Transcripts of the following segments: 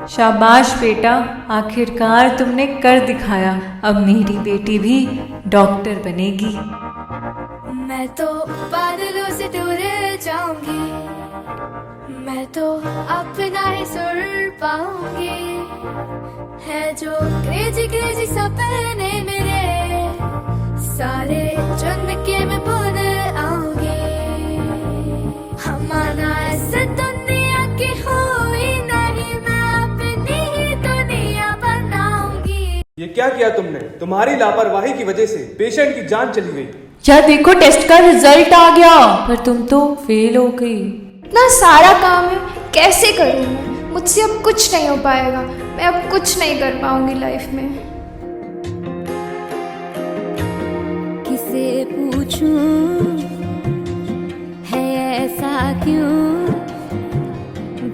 शाबाश बेटा, आखिरकार तुमने कर दिखाया। अब मेरी बेटी भी डॉक्टर बनेगी। मैं तो बादलों से दूर जाऊंगी, मैं तो अपना ही सुर पाऊंगी। है जो क्रेजी क्रेजी सपने मेरे, सारे चुन के मैं भूल आऊंगी। हमारा ऐसे दुनिया की हुई नहीं, मैं अपनी ही दुनिया बनाऊंगी। ये क्या किया तुमने? तुम्हारी लापरवाही की वजह से पेशेंट की जान चली गई। क्या देखो, टेस्ट का रिजल्ट आ गया, पर तुम तो फेल हो गई। इतना सारा काम है, कैसे करूँ मैं? मुझसे अब कुछ नहीं हो पाएगा, मैं अब कुछ नहीं कर पाऊंगी लाइफ में। किसे पूछूं है ऐसा क्यों,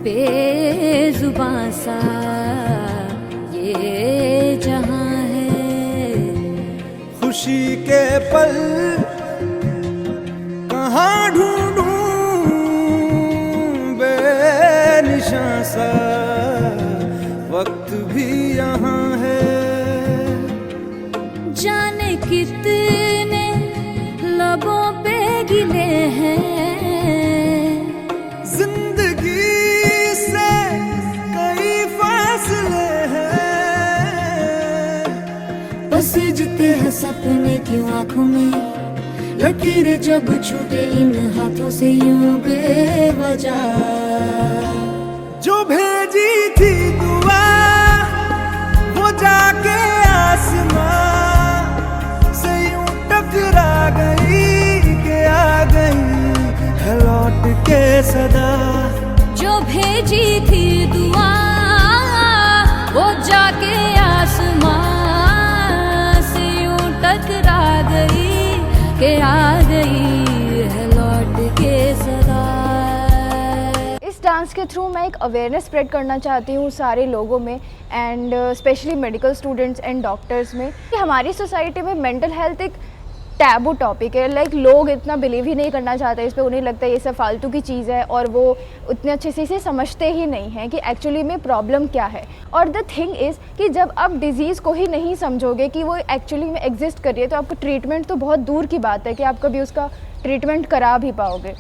बेजुबां सा ये जहां है। खुशी के पल कहाँ ढूंढूं, बेनिशां सा वक्त भी यहाँ है। जाने कितने लबों पे गिले हैं, जिंदगी से कई फासले हैं। बस जीते हैं सपने क्यों आंखों में, लकीरें जब छूटे इन हाथों से यूं बेवजह। जो भेजी थी दुआ वो जाके आसमां से यूं टकरा गई कि आ गई है लौट के सदा। जो भेजी थी दुआ वो जाके आसमां से यूं टकरा गई कि आ गई है लौट के सदा। इस डांस के थ्रू मैं एक अवेयरनेस स्प्रेड करना चाहती हूँ सारे लोगों में, and specially medical students and doctors में, कि हमारी सोसाइटी में मेंटल हेल्थ एक टैबू टॉपिक है। लाइक लोग इतना बिलीव ही नहीं करना चाहते इस पे, उन्हें लगता है ये सब फालतू की चीज़ है, और वो उतने अच्छे से इसे समझते ही नहीं हैं कि एक्चुअली में प्रॉब्लम क्या है। और द थिंग इज़ कि जब आप डिज़ीज़ को ही नहीं समझोगे कि वो एक्चुअली में एग्जिस्ट कर रही है, तो आपका ट्रीटमेंट तो बहुत दूर की बात है कि आप कभी उसका ट्रीटमेंट करा भी पाओगे।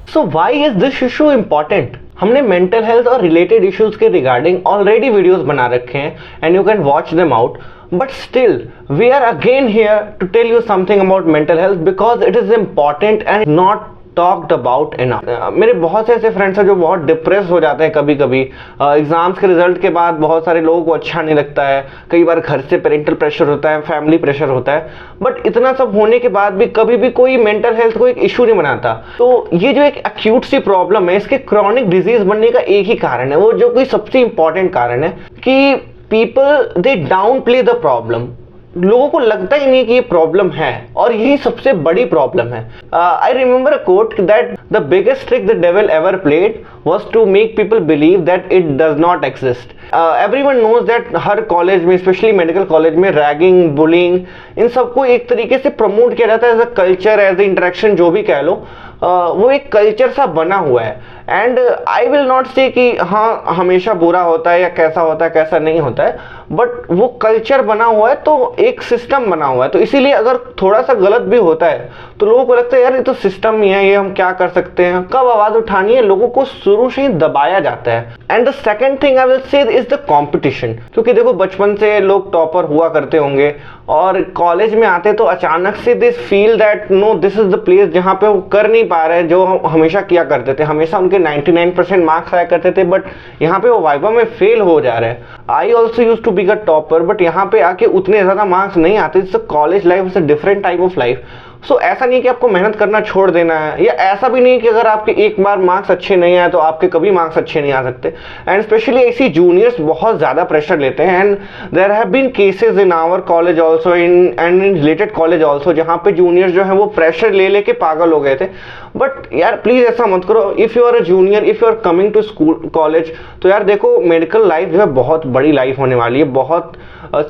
So why is this issue important? हमने मेंटल हेल्थ और रिलेटेड इश्यूज के रिगार्डिंग ऑलरेडी वीडियोस बना रखे हैं and you can watch them out, but still we are again here to tell you something about mental health because it is important and not talked about enough. मेरे बहुत से ऐसे friends हैं जो बहुत डिप्रेस हो जाते हैं कभी कभी एग्जाम्स के रिजल्ट के बाद। बहुत सारे लोगों को अच्छा नहीं लगता है, कई बार घर से पेरेंटल प्रेशर होता है, फैमिली प्रेशर होता है, बट इतना सब होने के बाद भी कभी भी कोई मेंटल हेल्थ को एक इशू नहीं बनाता। तो ये जो एक एक्यूट सी प्रॉब्लम है, इसके क्रॉनिक डिजीज बनने का एक ही कारण है, वो जो कोई सबसे इंपॉर्टेंट कारण है कि people they down play the problem. लोगों को लगता ही नहीं कि ये प्रॉब्लम है, और यही सबसे बड़ी प्रॉब्लम है। I remember a quote that the biggest trick the devil ever played was to make people believe that it does not exist. Everyone knows that हर कॉलेज में, स्पेशली मेडिकल कॉलेज में, ragging, bullying, इन सबको एक तरीके से promote किया जाता है as a culture, as a interaction, जो भी कह लो। वो एक कल्चर सा बना हुआ है। एंड आई विल नॉट से कि हाँ हमेशा बुरा होता है या कैसा होता है कैसा नहीं होता है, बट वो कल्चर बना हुआ है, तो एक सिस्टम बना हुआ है। तो इसीलिए अगर थोड़ा सा गलत भी होता है तो लोगों को लगता है यार ये तो सिस्टम ही है, ये हम क्या कर सकते हैं। कब आवाज उठानी है, लोगों को शुरू से ही दबाया जाता है। And the second thing I will say is the competition. क्योंकि देखो बचपन से लोग टॉपर हुआ करते होंगे और कॉलेज में आते तो अचानक से they feel that no this is the place जहाँ पे वो कर नहीं पा रहे हैं जो हम हमेशा किया करते थे। हमेशा उनके 99% मार्क्स आया करते थे, बट यहाँ पे वो वाइवा में फेल हो जा रहे हैं। I also use to be a topper, but यहाँ पे आके उतने ज्यादा मार्क्स नहीं आते। It's a college life, it's a different type of life. So ऐसा नहीं कि आपको मेहनत करना छोड़ देना है, या ऐसा भी नहीं कि अगर आपके एक बार मार्क्स अच्छे नहीं आए तो आपके कभी मार्क्स अच्छे नहीं आ सकते। एंड स्पेशली ऐसी जूनियर्स बहुत ज़्यादा प्रेशर लेते हैं। And there have been cases in our college also in related college also, जहाँ पे जूनियर्स जो है वो प्रेशर ले लेके पागल हो गए थे। बट यार प्लीज़ ऐसा मत करो। If you are a junior, if you are coming to school college, तो यार देखो मेडिकल लाइफ जो है बहुत बड़ी लाइफ होने वाली है, बहुत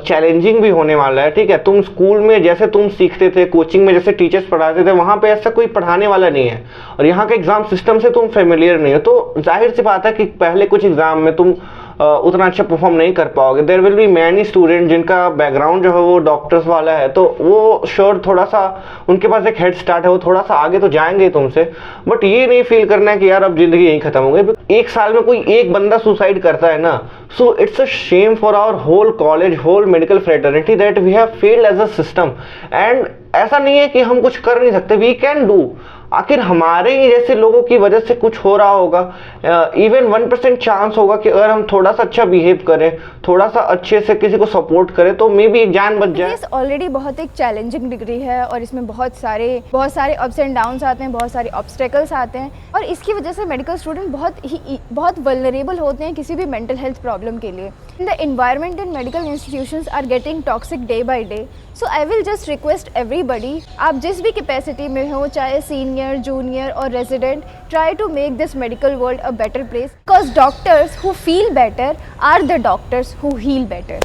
चैलेंजिंग भी होने वाला है। ठीक है, तुम स्कूल में जैसे तुम सीखते थे, कोचिंग में जैसे टीचर्स पढ़ाते थे, वहाँ पे ऐसा कोई पढ़ाने वाला नहीं है, और यहाँ के एग्जाम सिस्टम से तुम फेमिलियर नहीं हो। तो जाहिर सी बात है कि पहले कुछ एग्जाम में तुम उतना अच्छा परफॉर्म नहीं कर पाओगे। There will be many student जिनका बैकग्राउंड जो है वो डॉक्टर्स वाला है, तो वो श्योर थोड़ा सा उनके पास एक हेड स्टार्ट है, वो थोड़ा सा आगे तो जाएंगे तुमसे, बट ये नहीं फील करना है कि यार अब जिंदगी यहीं खत्म हो गई। एक साल में कोई एक बंदा सुसाइड करता है ना, so it's a shame for our whole college, whole medical fraternity that we have failed as a system. And ऐसा नहीं है कि हम कुछ कर नहीं सकते, वी कैन डू। आखिर हमारे ही जैसे लोगों की वजह से कुछ हो रहा होगा, इवन 1% चांस होगा कि अगर हम थोड़ा सा अच्छा बिहेव करें, थोड़ा सा अच्छे से किसी को सपोर्ट करें, तो मे बी एक जान बच जाए। ऑलरेडी बहुत एक चैलेंजिंग डिग्री है और इसमें बहुत सारे अप्स एंड डाउन्स आते हैं, बहुत सारे ऑब्स्टेकल्स आते हैं, और इसकी वजह से मेडिकल स्टूडेंट बहुत वल्नरेबल होते हैं किसी भी मेंटल हेल्थ प्रॉब्लम के लिए। The environment in medical institutions are getting toxic day by day, so I will just request everybody, आप जिस भी कैपेसिटी में हो, चाहे सीनियर, जूनियर और resident, try to make this medical world a better place, because doctors who feel better are the doctors who heal better.